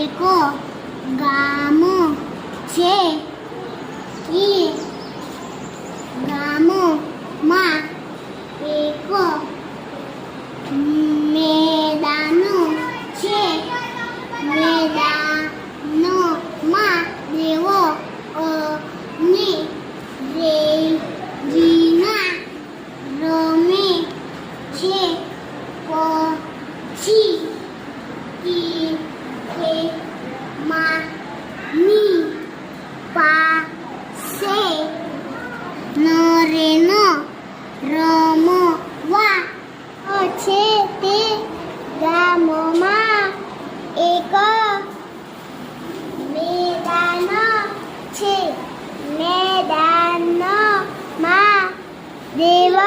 એક ગામ છે. એ ગામમાં એક મેદાન છે. મેદાનમાં દેવો અને રેજીના રમે છે. પછી માની પાસે નરેન રમવા છે. તે ગામમાં એક મેદાન છે. મેદાનમાં દેવ